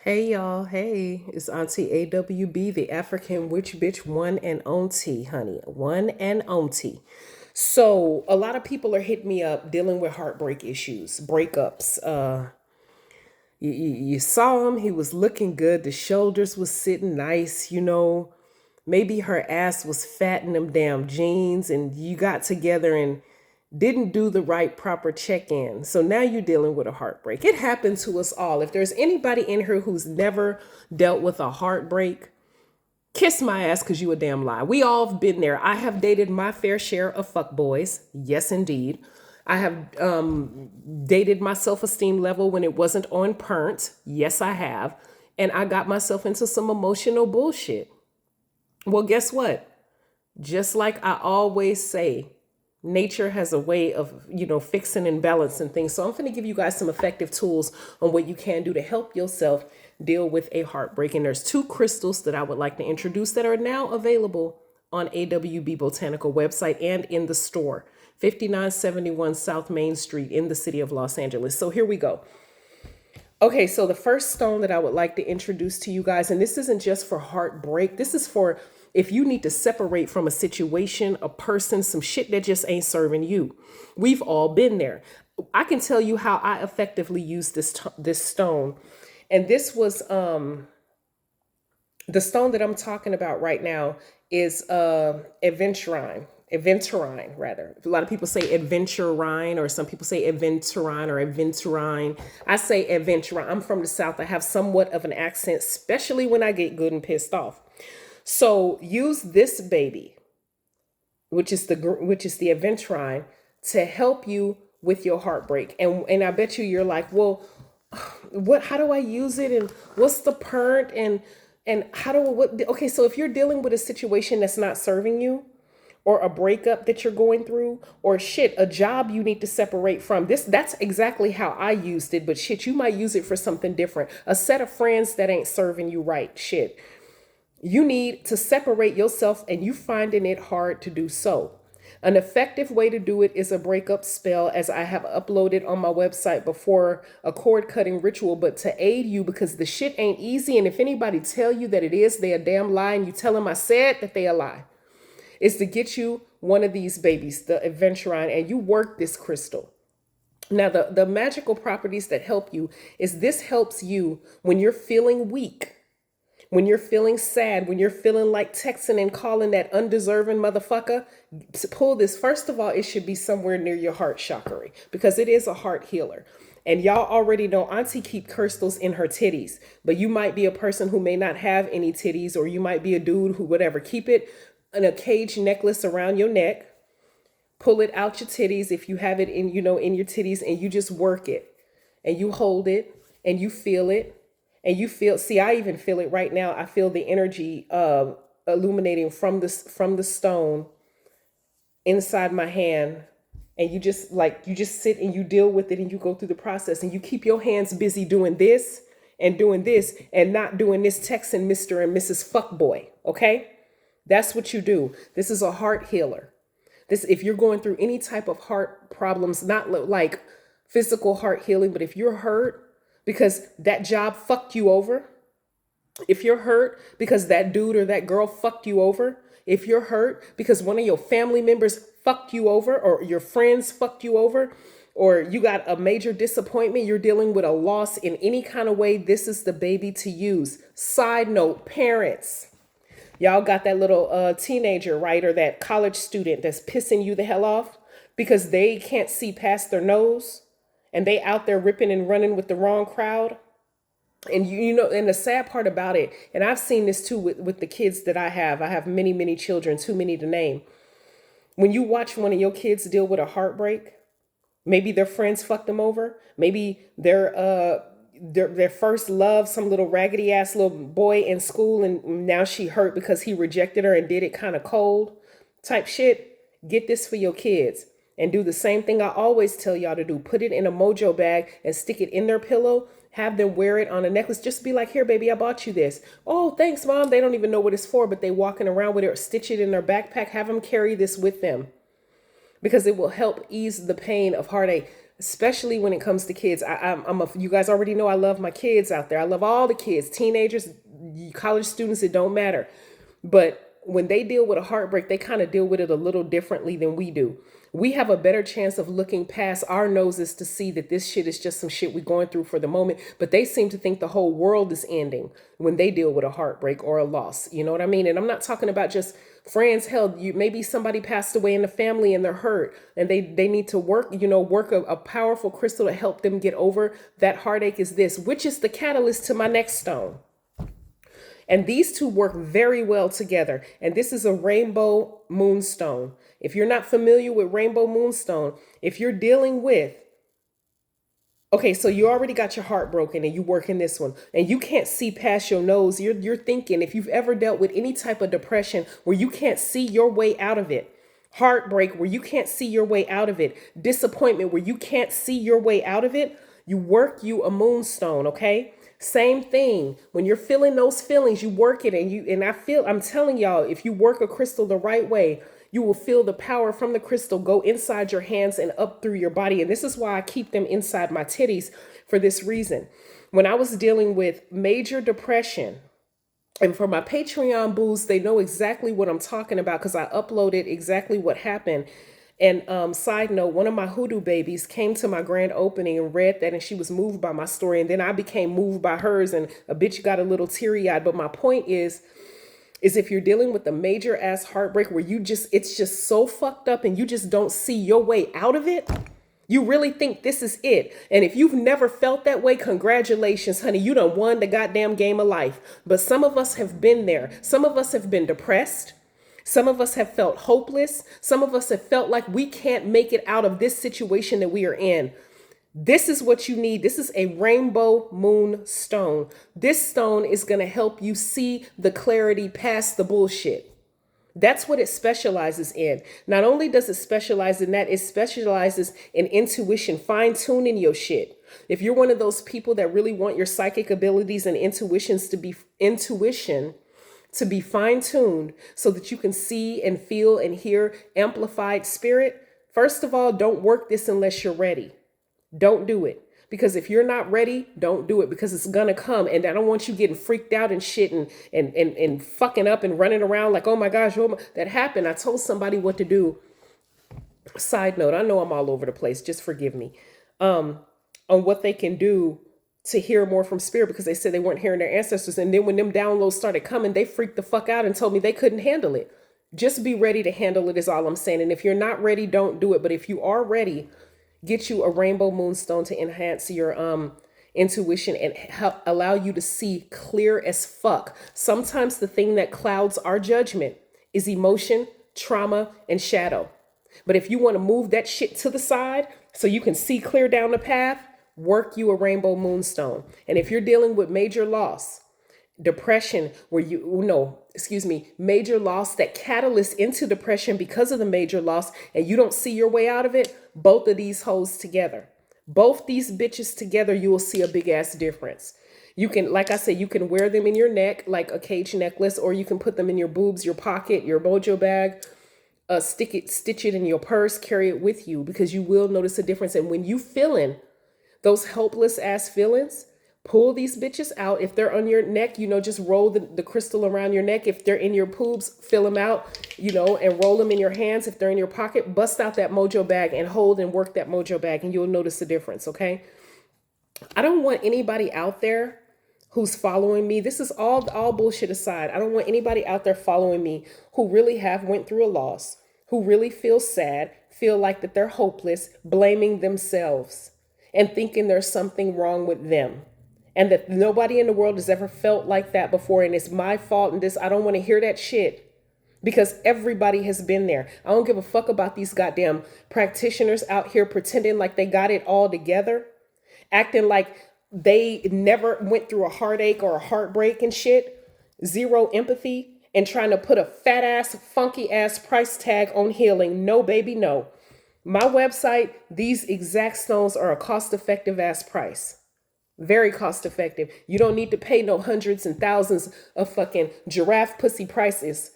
Hey y'all, hey, it's Auntie AWB, the African witch bitch, one and auntie, honey, one and auntie. So a lot of people are hitting me up dealing with heartbreak issues, breakups. You saw him, he was looking good, the shoulders was sitting nice, maybe her ass was fat in them damn jeans, and you got together and didn't do the right proper check-in. So now you're dealing with a heartbreak. It happened to us all. If there's anybody in here who's never dealt with a heartbreak, kiss my ass because you a damn lie. We all have been there. I have dated my fair share of fuck boys. Yes, indeed. I have dated my self-esteem level when it wasn't on pernt. Yes, I have. And I got myself into some emotional bullshit. Well, guess what? Just like I always say, nature has a way of, fixing and balancing things. So I'm going to give you guys some effective tools on what you can do to help yourself deal with a heartbreak. And there's two crystals that I would like to introduce that are now available on AWB Botanical website and in the store, 5971 South Main Street in the city of Los Angeles. So here we go. Okay, so the first stone that I would like to introduce to you guys, and this isn't just for heartbreak, this is for if you need to separate from a situation, a person, some shit that just ain't serving you. We've all been there. I can tell you how I effectively used this stone. And this was the stone that I'm talking about right now is Adventurine rather. A lot of people say adventurine, or some people say adventurine or adventurine. I say adventurine. I'm from the South. I have somewhat of an accent, especially when I get good and pissed off. So use this baby, which is the adventurine, to help you with your heartbreak. And I bet you're like, well, how do I use it, and what's the pernt, and how do what? Okay, so if you're dealing with a situation that's not serving you, or a breakup that you're going through, or shit, a job you need to separate from, that's exactly how I used it. But shit, you might use it for something different. A set of friends that ain't serving you right, shit. You need to separate yourself, and you finding it hard to do so. An effective way to do it is a breakup spell, as I have uploaded on my website before, a cord cutting ritual. But to aid you, because the shit ain't easy, and if anybody tell you that it is, they a damn lie, and you tell them I said that they a lie, is to get you one of these babies, the Adventurine, and you work this crystal. Now, the magical properties that help you is this helps you when you're feeling weak, when you're feeling sad, when you're feeling like texting and calling that undeserving motherfucker. Pull this. First of all, it should be somewhere near your heart chakra, because it is a heart healer. And y'all already know Auntie keep crystals in her titties, but you might be a person who may not have any titties, or you might be a dude who, whatever, keep it in a cage necklace around your neck. Pull it out your titties if you have it in, in your titties, and you just work it, and you hold it, and you feel it. And you feel, see, I even feel it right now. I feel the energy illuminating from the stone inside my hand. And you just sit and you deal with it, and you go through the process, and you keep your hands busy doing this and not doing this, texting Mr. and Mrs. Fuckboy. Okay? That's what you do. This is a heart healer. This, if you're going through any type of heart problems, not like physical heart healing, but if you're hurt because that job fucked you over, if you're hurt because that dude or that girl fucked you over, if you're hurt because one of your family members fucked you over, or your friends fucked you over, or you got a major disappointment, you're dealing with a loss in any kind of way, this is the baby to use. Side note, parents, y'all got that little teenager, right, or that college student that's pissing you the hell off because they can't see past their nose, and they out there ripping and running with the wrong crowd. And and the sad part about it, and I've seen this too with the kids that I have many, many children, too many to name. When you watch one of your kids deal with a heartbreak, maybe their friends fucked them over, maybe their first love, some little raggedy ass little boy in school, and now she hurt because he rejected her and did it kind of cold type shit. Get this for your kids. And do the same thing I always tell y'all to do. Put it in a mojo bag and stick it in their pillow. Have them wear it on a necklace. Just be like, here, baby, I bought you this. Oh, thanks, Mom. They don't even know what it's for, but they walking around with it, or stitch it in their backpack. Have them carry this with them, because it will help ease the pain of heartache. especially when it comes to kids. You guys already know I love my kids out there. I love all the kids, teenagers, college students, it don't matter. But when they deal with a heartbreak, they kind of deal with it a little differently than we do. We have a better chance of looking past our noses to see that this shit is just some shit we're going through for the moment. But they seem to think the whole world is ending when they deal with a heartbreak or a loss. You know what I mean? And I'm not talking about just friends. Hell, maybe somebody passed away in the family and they're hurt and they need to work, work a powerful crystal to help them get over that heartache is this, which is the catalyst to my next stone. And these two work very well together. And this is a rainbow moonstone. If you're not familiar with rainbow moonstone, if you're dealing with, okay, so you already got your heart broken and you work in this one and you can't see past your nose. You're thinking, if you've ever dealt with any type of depression where you can't see your way out of it, heartbreak where you can't see your way out of it, disappointment where you can't see your way out of it, you work you a moonstone, okay? Same thing. When you're feeling those feelings, you work it I'm telling y'all, if you work a crystal the right way, you will feel the power from the crystal go inside your hands and up through your body. And this is why I keep them inside my titties for this reason. When I was dealing with major depression, and for my Patreon boos, they know exactly what I'm talking about because I uploaded exactly what happened. And side note, one of my hoodoo babies came to my grand opening and read that, and she was moved by my story. And then I became moved by hers, and a bitch got a little teary-eyed. But my point is if you're dealing with a major ass heartbreak where it's just so fucked up and you just don't see your way out of it, you really think this is it. And if you've never felt that way, congratulations, honey. You done won the goddamn game of life. But some of us have been there. Some of us have been depressed. Some of us have felt hopeless. Some of us have felt like we can't make it out of this situation that we are in. This is what you need. This is a rainbow moon stone. This stone is going to help you see the clarity past the bullshit. That's what it specializes in. Not only does it specialize in that, it specializes in intuition, fine-tuning your shit. If you're one of those people that really want your psychic abilities and intuition to be fine-tuned so that you can see and feel and hear amplified spirit, first of all, don't work this unless you're ready. Don't do it. Because if you're not ready, don't do it, because it's gonna come. And I don't want you getting freaked out and shit and fucking up and running around like, oh my gosh, that happened. I told somebody what to do. Side note, I know I'm all over the place. Just forgive me. On what they can do to hear more from spirit, because they said they weren't hearing their ancestors. And then when them downloads started coming, they freaked the fuck out and told me they couldn't handle it. Just be ready to handle it is all I'm saying. And if you're not ready, don't do it. But if you are ready, get you a rainbow moonstone to enhance your intuition and help allow you to see clear as fuck. Sometimes the thing that clouds our judgment is emotion, trauma, and shadow. But if you want to move that shit to the side so you can see clear down the path, work you a rainbow moonstone. And if you're dealing with major loss, depression, major loss that catalyst into depression because of the major loss, and you don't see your way out of it, both of these hoes together, both these bitches together, you will see a big ass difference. You can, like I said, you can wear them in your neck like a cage necklace, or you can put them in your boobs, your pocket, your mojo bag, stitch it in your purse, carry it with you, because you will notice a difference. And when you feeling those helpless ass feelings, pull these bitches out. If they're on your neck, just roll the crystal around your neck. If they're in your boobs, fill them out, and roll them in your hands. If they're in your pocket, bust out that mojo bag and hold and work that mojo bag, and you'll notice the difference, okay? I don't want anybody out there who's following me. This is all bullshit aside. I don't want anybody out there following me who really have went through a loss, who really feel sad, feel like that they're hopeless, blaming themselves and thinking there's something wrong with them. And that nobody in the world has ever felt like that before. And it's my fault and this. I don't want to hear that shit, because everybody has been there. I don't give a fuck about these goddamn practitioners out here pretending like they got it all together, acting like they never went through a heartache or a heartbreak and shit. Zero empathy and trying to put a fat ass, funky ass price tag on healing. No, baby, no. My website, these exact stones are a cost-effective ass price. Very cost effective. You don't need to pay no hundreds and thousands of fucking giraffe pussy prices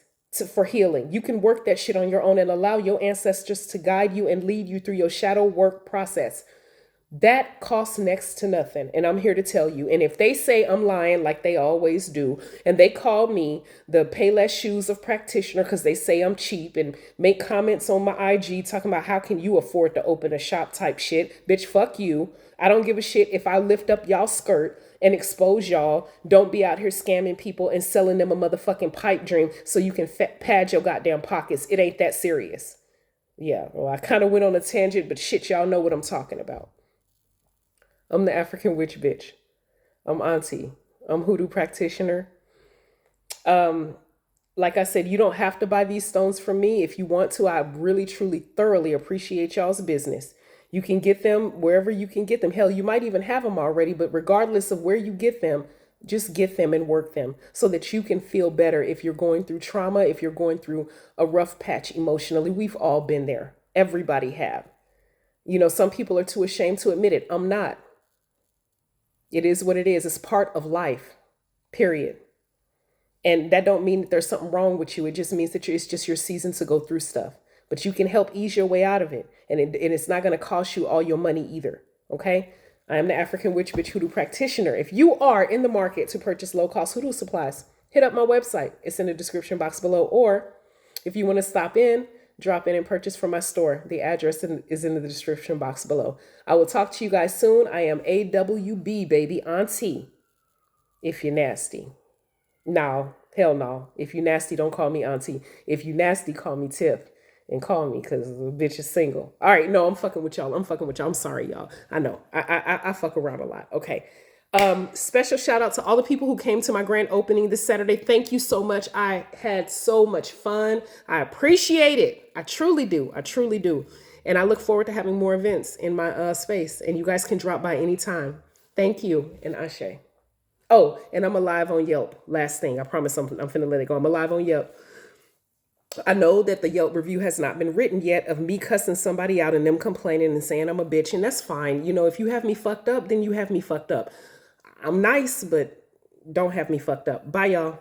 for healing. You can work that shit on your own and allow your ancestors to guide you and lead you through your shadow work process. That costs next to nothing. And I'm here to tell you. And if they say I'm lying like they always do, and they call me the Payless Shoes of Practitioner because they say I'm cheap and make comments on my IG talking about how can you afford to open a shop type shit, bitch, fuck you. I don't give a shit if I lift up y'all skirt and expose y'all. Don't be out here scamming people and selling them a motherfucking pipe dream so you can pad your goddamn pockets. It ain't that serious. Yeah, well, I kind of went on a tangent, but shit, y'all know what I'm talking about. I'm the African witch bitch. I'm auntie. I'm hoodoo practitioner. Like I said, you don't have to buy these stones from me. If you want to, I really, truly, thoroughly appreciate y'all's business. You can get them wherever you can get them. Hell, you might even have them already, but regardless of where you get them, just get them and work them so that you can feel better if you're going through trauma, if you're going through a rough patch emotionally. We've all been there. Everybody have. You know, some people are too ashamed to admit it. I'm not. It is what it is. It's part of life, period. And that don't mean that there's something wrong with you. It just means that it's just your season to go through stuff. But you can help ease your way out of it. And it's not going to cost you all your money either. Okay? I am the African Witch Bitch Hoodoo Practitioner. If you are in the market to purchase low-cost hoodoo supplies, hit up my website. It's in the description box below. Or if you want to stop in, drop in and purchase from my store. The address is in the description box below. I will talk to you guys soon. I am AWB, baby, auntie, if you're nasty. No, hell no. If you nasty, don't call me auntie. If you nasty, call me Tiff. And call me because the bitch is single. All right, no, I'm fucking with y'all. I'm sorry, y'all. I know. I fuck around a lot. Okay. Special shout out to all the people who came to my grand opening this Saturday. Thank you so much. I had so much fun. I appreciate it. I truly do. I truly do. And I look forward to having more events in my space. And you guys can drop by anytime. Thank you. And Ashe. Oh, and I'm alive on Yelp. Last thing. I promise I'm finna let it go. I'm alive on Yelp. I know that the Yelp review has not been written yet of me cussing somebody out and them complaining and saying I'm a bitch. And that's fine. You know, if you have me fucked up, then you have me fucked up. I'm nice, but don't have me fucked up. Bye, y'all.